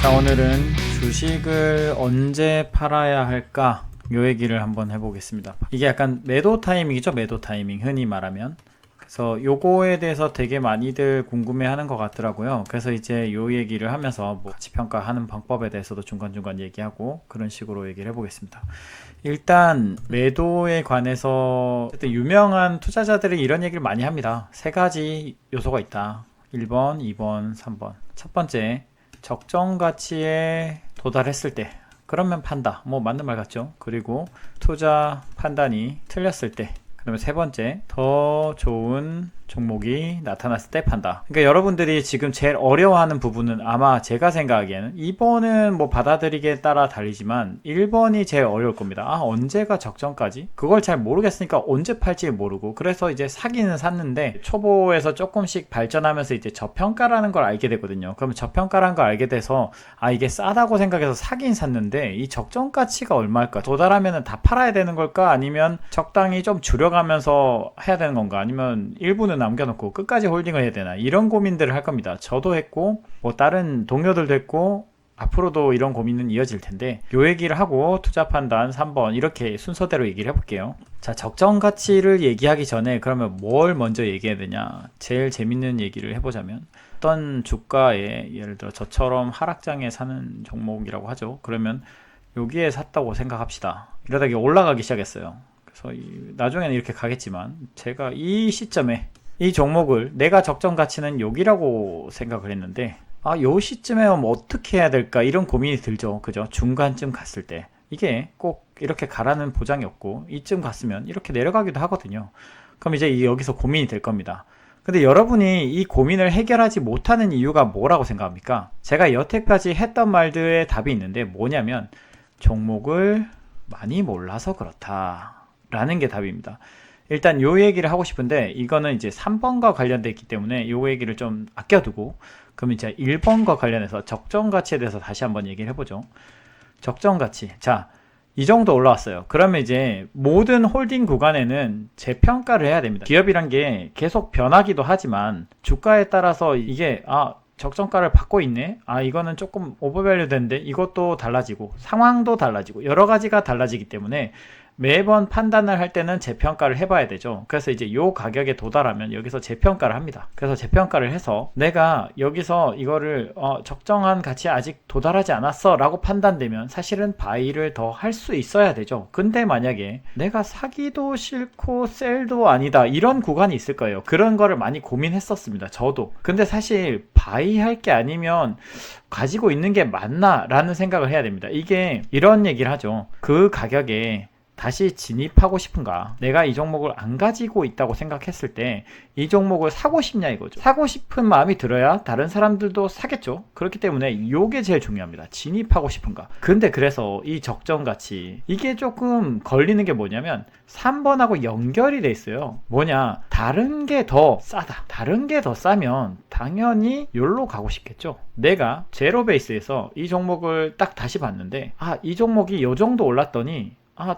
자, 오늘은 주식을 언제 팔아야 할까? 요 얘기를 한번 해보겠습니다. 이게 약간 매도 타이밍이죠. 매도 타이밍, 흔히 말하면. 그래서 요거에 대해서 되게 많이들 궁금해하는 것 같더라고요. 그래서 이제 요 얘기를 하면서 뭐 가치 평가하는 방법에 대해서도 중간중간 얘기하고 그런 식으로 얘기를 해보겠습니다. 일단 매도에 관해서 유명한 투자자들이 이런 얘기를 많이 합니다. 세 가지 요소가 있다. 1번, 2번, 3번. 첫 번째, 적정 가치에 도달했을 때 그러면 판다. 뭐 맞는 말 같죠? 그리고 투자 판단이 틀렸을 때, 그 다음에 세 번째, 더 좋은 종목이 나타났을 때 판다. 그러니까 여러분들이 지금 제일 어려워하는 부분은 아마 제가 생각하기에는 2번은 뭐 받아들이기에 따라 달리지만 1번이 제일 어려울 겁니다. 아, 언제가 적정까지? 그걸 잘 모르겠으니까 언제 팔지 모르고, 그래서 이제 사기는 샀는데 초보에서 조금씩 발전하면서 이제 저평가라는 걸 알게 되거든요. 그러면 저평가라는 걸 알게 돼서 아, 이게 싸다고 생각해서 사긴 샀는데 이 적정가치가 얼마일까? 도달하면 다 팔아야 되는 걸까? 아니면 적당히 좀 줄여가면서 해야 되는 건가? 아니면 일부는 남겨놓고 끝까지 홀딩을 해야 되나, 이런 고민들을 할 겁니다. 저도 했고 뭐 다른 동료들도 했고 앞으로도 이런 고민은 이어질 텐데, 요 얘기를 하고 투자 판단 3번 이렇게 순서대로 얘기를 해볼게요. 자, 적정 가치를 얘기하기 전에 그러면 뭘 먼저 얘기해야 되냐, 제일 재밌는 얘기를 해보자면, 어떤 주가에 예를 들어 저처럼 하락장에 사는 종목이라고 하죠. 그러면 여기에 샀다고 생각합시다. 이러다 이게 올라가기 시작했어요. 그래서 나중에는 이렇게 가겠지만 제가 이 시점에 이 종목을 내가 적정 가치는 여기라고 생각을 했는데, 아, 요 시점에 뭐 어떻게 해야 될까, 이런 고민이 들죠. 그죠? 중간쯤 갔을 때 이게 꼭 이렇게 가라는 보장이 없고 이쯤 갔으면 이렇게 내려가기도 하거든요. 그럼 이제 여기서 고민이 될 겁니다. 근데 여러분이 이 고민을 해결하지 못하는 이유가 뭐라고 생각합니까? 제가 여태까지 했던 말들의 답이 있는데 뭐냐면, 종목을 많이 몰라서 그렇다 라는 게 답입니다. 일단 요 얘기를 하고 싶은데, 이거는 이제 3번과 관련되어 있기 때문에 요 얘기를 좀 아껴두고, 그럼 이제 1번과 관련해서 적정 가치에 대해서 다시 한번 얘기를 해보죠. 적정 가치. 자, 이 정도 올라왔어요. 그러면 이제 모든 홀딩 구간에는 재평가를 해야 됩니다. 기업이란 게 계속 변하기도 하지만 주가에 따라서 이게 적정가를 받고 있네? 아, 이거는 조금 오버밸류 된데, 이것도 달라지고 상황도 달라지고 여러 가지가 달라지기 때문에 매번 판단을 할 때는 재평가를 해봐야 되죠. 그래서 이제 요 가격에 도달하면 여기서 재평가를 합니다. 그래서 재평가를 해서 내가 여기서 이거를 적정한 가치에 아직 도달하지 않았어 라고 판단되면 사실은 바이를 더 할 수 있어야 되죠. 근데 만약에 내가 사기도 싫고 셀도 아니다, 이런 구간이 있을 거예요. 그런 거를 많이 고민했었습니다. 저도. 근데 사실 바이 할 게 아니면 가지고 있는 게 맞나 라는 생각을 해야 됩니다. 이게 이런 얘기를 하죠. 그 가격에 다시 진입하고 싶은가, 내가 이 종목을 안 가지고 있다고 생각했을 때 이 종목을 사고 싶냐 이거죠. 사고 싶은 마음이 들어야 다른 사람들도 사겠죠. 그렇기 때문에 이게 제일 중요합니다. 진입하고 싶은가. 근데 그래서 이 적정 가치, 이게 조금 걸리는 게 뭐냐면 3번하고 연결이 돼 있어요. 뭐냐, 다른 게 더 싸다, 다른 게 더 싸면 당연히 여기로 가고 싶겠죠. 내가 제로 베이스에서 이 종목을 딱 다시 봤는데, 이 종목이 요 정도 올랐더니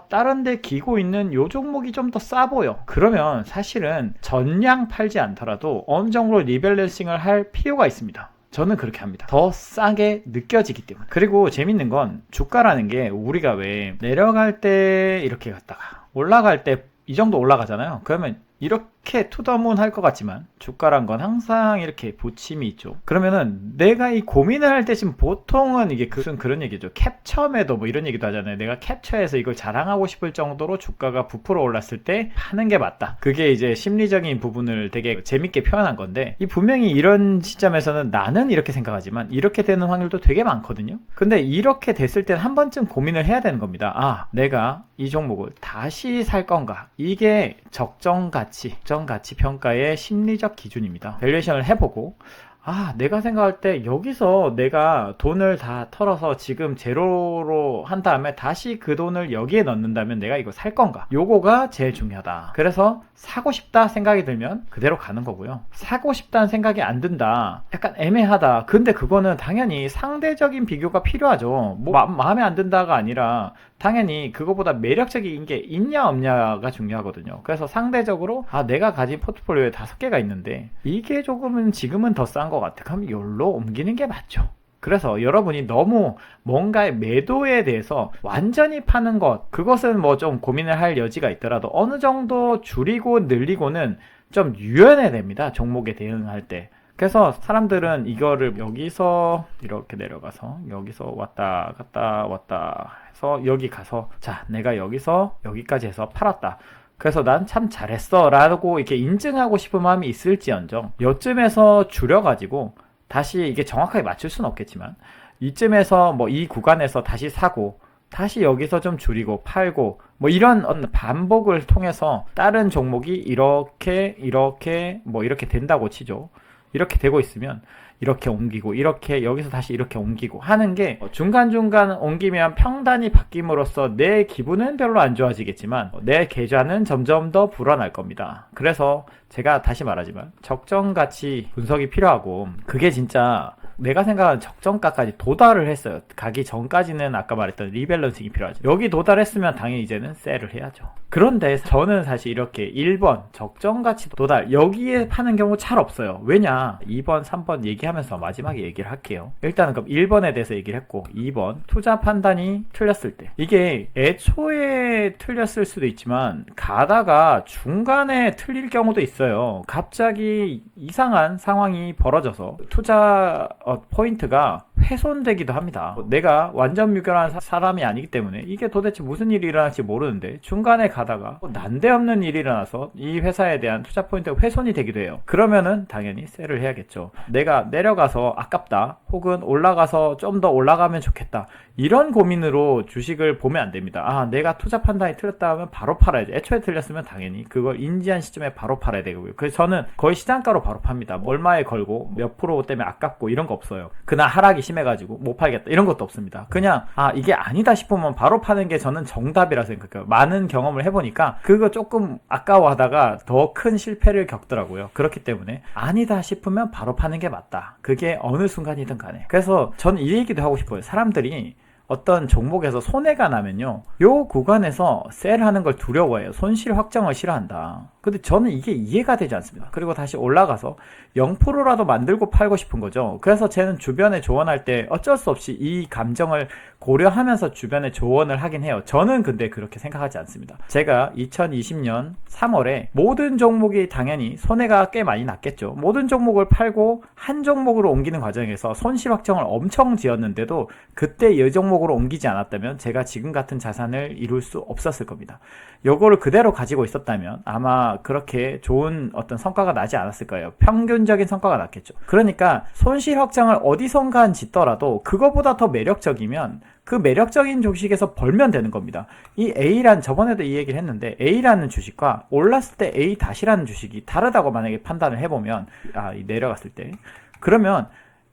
다른 데 기고 있는 요 종목이 좀 더 싸 보여. 그러면 사실은 전량 팔지 않더라도 어느 정도 리밸런싱을 할 필요가 있습니다. 저는 그렇게 합니다. 더 싸게 느껴지기 때문에. 그리고 재밌는 건 주가라는 게 우리가 왜 내려갈 때 이렇게 갔다가 올라갈 때 이 정도 올라가잖아요. 그러면 이렇게 투더문 할 것 같지만 주가란 건 항상 이렇게 부침이 있죠. 그러면은 내가 이 고민을 할 때 지금 보통은 이게 무슨 그런 얘기죠. 캡처 매도 뭐 이런 얘기도 하잖아요. 내가 캡처해서 이걸 자랑하고 싶을 정도로 주가가 부풀어 올랐을 때 하는 게 맞다. 그게 이제 심리적인 부분을 되게 재밌게 표현한 건데, 이 분명히 이런 시점에서는 나는 이렇게 생각하지만 이렇게 되는 확률도 되게 많거든요. 근데 이렇게 됐을 땐 한 번쯤 고민을 해야 되는 겁니다. 내가 이 종목을 다시 살 건가? 이게 적정 가치 평가의 심리적 기준입니다. 밸류에이션을 해보고, 내가 생각할 때 여기서 내가 돈을 다 털어서 지금 제로로 한 다음에 다시 그 돈을 여기에 넣는다면 내가 이거 살 건가? 요거가 제일 중요하다. 그래서 사고 싶다 생각이 들면 그대로 가는 거고요. 사고 싶다는 생각이 안 든다, 약간 애매하다, 근데 그거는 당연히 상대적인 비교가 필요하죠. 뭐 마음에 안 든다가 아니라 당연히 그거보다 매력적인 게 있냐 없냐가 중요하거든요. 그래서 상대적으로 내가 가진 포트폴리오에 5개가 있는데 이게 조금은 지금은 더 싼 것 같아, 그럼 여기로 옮기는 게 맞죠. 그래서 여러분이 너무 뭔가의 매도에 대해서 완전히 파는 것, 그것은 뭐 좀 고민을 할 여지가 있더라도 어느 정도 줄이고 늘리고는 좀 유연해야 됩니다. 종목에 대응할 때. 그래서 사람들은 이거를 여기서 이렇게 내려가서 여기서 왔다 갔다 왔다 해서 여기 가서 자, 내가 여기서 여기까지 해서 팔았다. 그래서 난 참 잘했어 라고 이렇게 인증하고 싶은 마음이 있을지언정 요쯤에서 줄여가지고 다시 이게 정확하게 맞출 수는 없겠지만 이쯤에서 뭐 이 구간에서 다시 사고 다시 여기서 좀 줄이고 팔고 뭐 이런 반복을 통해서 다른 종목이 이렇게 뭐 이렇게 된다고 치죠. 이렇게 되고 있으면 이렇게 옮기고 이렇게 여기서 다시 이렇게 옮기고 하는 게 중간중간 옮기면 평단이 바뀜으로써 내 기분은 별로 안 좋아지겠지만 내 계좌는 점점 더 불어날 겁니다. 그래서 제가 다시 말하지만 적정가치 분석이 필요하고 그게 진짜 내가 생각하는 적정가까지 도달을 했어요. 가기 전까지는 아까 말했던 리밸런싱이 필요하죠. 여기 도달했으면 당연히 이제는 셀을 해야죠. 그런데 저는 사실 이렇게 1번 적정가치 도달 여기에 파는 경우 잘 없어요. 왜냐 2번 3번 얘기하면서 마지막에 얘기를 할게요. 일단은 그럼 1번에 대해서 얘기를 했고 2번 투자 판단이 틀렸을 때 이게 애초에 틀렸을 수도 있지만 가다가 중간에 틀릴 경우도 있어요. 갑자기 이상한 상황이 벌어져서 투자 포인트가 훼손되기도 합니다. 내가 완전 무결한 사람이 아니기 때문에 이게 도대체 무슨 일이 일어날지 모르는데 중간에 가다가 난데없는 일이 일어나서 이 회사에 대한 투자 포인트가 훼손이 되기도 해요. 그러면은 당연히 셀을 해야겠죠. 내가 내려가서 아깝다 혹은 올라가서 좀 더 올라가면 좋겠다 이런 고민으로 주식을 보면 안 됩니다. 아, 내가 투자 판단이 틀렸다 하면 바로 팔아야지. 애초에 틀렸으면 당연히 그걸 인지한 시점에 바로 팔아야 되고요. 그래서 저는 거의 시장가로 바로 팝니다. 얼마에 걸고 몇 프로 때문에 아깝고 이런 거 없어요. 그날 하락이 심해가지고 못 팔겠다 이런 것도 없습니다. 그냥 이게 아니다 싶으면 바로 파는 게 저는 정답이라 생각해요. 많은 경험을 해보니까 그거 조금 아까워하다가 더 큰 실패를 겪더라고요. 그렇기 때문에 아니다 싶으면 바로 파는 게 맞다. 그게 어느 순간이든 간에. 그래서 저는 이 얘기도 하고 싶어요. 사람들이 어떤 종목에서 손해가 나면요 요 구간에서 셀하는 걸 두려워해요. 손실 확정을 싫어한다. 근데 저는 이게 이해가 되지 않습니다. 그리고 다시 올라가서 0%라도 만들고 팔고 싶은 거죠. 그래서 쟤는 주변에 조언할 때 어쩔 수 없이 이 감정을 고려하면서 주변에 조언을 하긴 해요. 저는 근데 그렇게 생각하지 않습니다. 제가 2020년 3월에 모든 종목이 당연히 손해가 꽤 많이 났겠죠. 모든 종목을 팔고 한 종목으로 옮기는 과정에서 손실 확정을 엄청 지었는데도 그때 이 종목으로 옮기지 않았다면 제가 지금 같은 자산을 이룰 수 없었을 겁니다. 요거를 그대로 가지고 있었다면 아마 그렇게 좋은 어떤 성과가 나지 않았을 거예요. 평균적인 성과가 났겠죠. 그러니까 손실 확정을 어디선가 짓더라도 그거보다 더 매력적이면 그 매력적인 주식에서 벌면 되는 겁니다. 이 A란 저번에도 이 얘기를 했는데 A라는 주식과 올랐을 때 A-라는 주식이 다르다고 만약에 판단을 해보면 내려갔을 때 그러면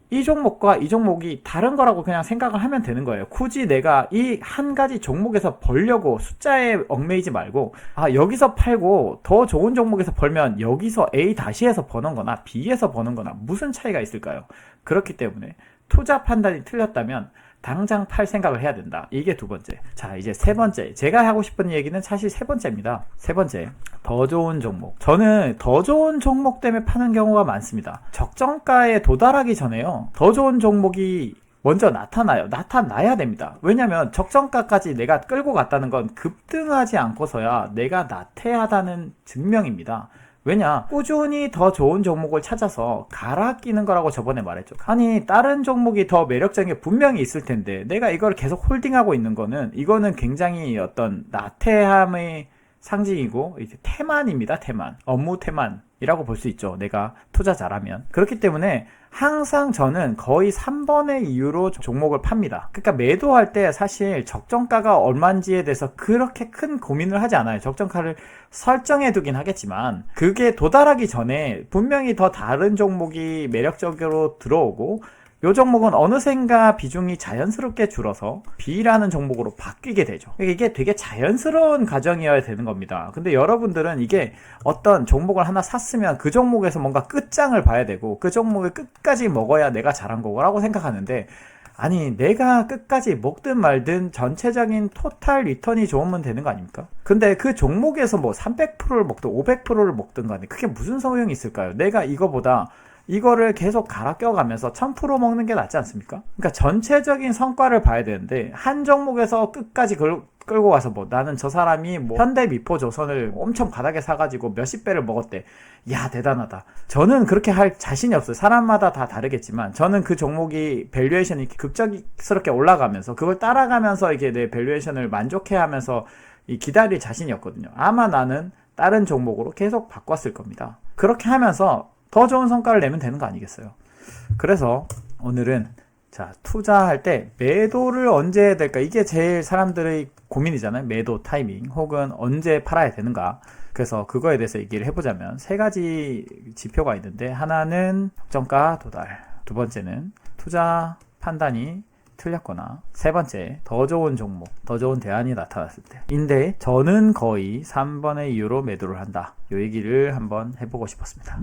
이 종목과 이 종목이 다른 거라고 그냥 생각을 하면 되는 거예요. 굳이 내가 이 한 가지 종목에서 벌려고 숫자에 얽매이지 말고 여기서 팔고 더 좋은 종목에서 벌면 여기서 A-에서 버는 거나 B에서 버는 거나 무슨 차이가 있을까요? 그렇기 때문에 투자 판단이 틀렸다면 당장 팔 생각을 해야 된다. 이게 두 번째. 자, 이제 세 번째. 제가 하고 싶은 얘기는 사실 세 번째입니다. 세 번째. 더 좋은 종목. 저는 더 좋은 종목 때문에 파는 경우가 많습니다. 적정가에 도달하기 전에요. 더 좋은 종목이 먼저 나타나야 됩니다. 왜냐면 적정가까지 내가 끌고 갔다는 건 급등하지 않고서야 내가 나태하다는 증명입니다. 왜냐? 꾸준히 더 좋은 종목을 찾아서 갈아 끼는 거라고 저번에 말했죠. 아니 다른 종목이 더 매력적인 게 분명히 있을 텐데 내가 이걸 계속 홀딩하고 있는 거는 이거는 굉장히 어떤 나태함의 상징이고 이제 태만입니다. 태만. 업무 태만이라고 볼 수 있죠. 내가 투자 잘하면. 그렇기 때문에 항상 저는 거의 3번의 이유로 종목을 팝니다. 그러니까 매도할 때 사실 적정가가 얼마인지에 대해서 그렇게 큰 고민을 하지 않아요. 적정가를 설정해 두긴 하겠지만 그게 도달하기 전에 분명히 더 다른 종목이 매력적으로 들어오고 이 종목은 어느샌가 비중이 자연스럽게 줄어서 B라는 종목으로 바뀌게 되죠. 이게 되게 자연스러운 과정이어야 되는 겁니다. 근데 여러분들은 이게 어떤 종목을 하나 샀으면 그 종목에서 뭔가 끝장을 봐야 되고 그 종목을 끝까지 먹어야 내가 잘한 거라고 생각하는데 아니 내가 끝까지 먹든 말든 전체적인 토탈 리턴이 좋으면 되는 거 아닙니까? 근데 그 종목에서 뭐 300%를 먹든 500%를 먹든 간에 그게 무슨 소용이 있을까요? 내가 이거보다 이거를 계속 갈아 껴가면서 1000% 먹는 게 낫지 않습니까? 그러니까 전체적인 성과를 봐야 되는데 한 종목에서 끝까지 끌고 와서 뭐 나는 저 사람이 뭐 현대미포조선을 엄청 바닥에 사가지고 몇십 배를 먹었대. 야, 대단하다. 저는 그렇게 할 자신이 없어요. 사람마다 다 다르겠지만 저는 그 종목이 밸류에이션이 급작스럽게 올라가면서 그걸 따라가면서 이게 내 밸류에이션을 만족해 하면서 기다릴 자신이 없거든요. 아마 나는 다른 종목으로 계속 바꿨을 겁니다. 그렇게 하면서 더 좋은 성과를 내면 되는 거 아니겠어요? 그래서 오늘은 자, 투자할 때 매도를 언제 해야 될까? 이게 제일 사람들의 고민이잖아요. 매도 타이밍 혹은 언제 팔아야 되는가? 그래서 그거에 대해서 얘기를 해보자면 세 가지 지표가 있는데 하나는 적정가 도달, 두 번째는 투자 판단이 틀렸거나, 세 번째 더 좋은 종목, 더 좋은 대안이 나타났을 때인데 저는 거의 3번의 이유로 매도를 한다. 이 얘기를 한번 해보고 싶었습니다.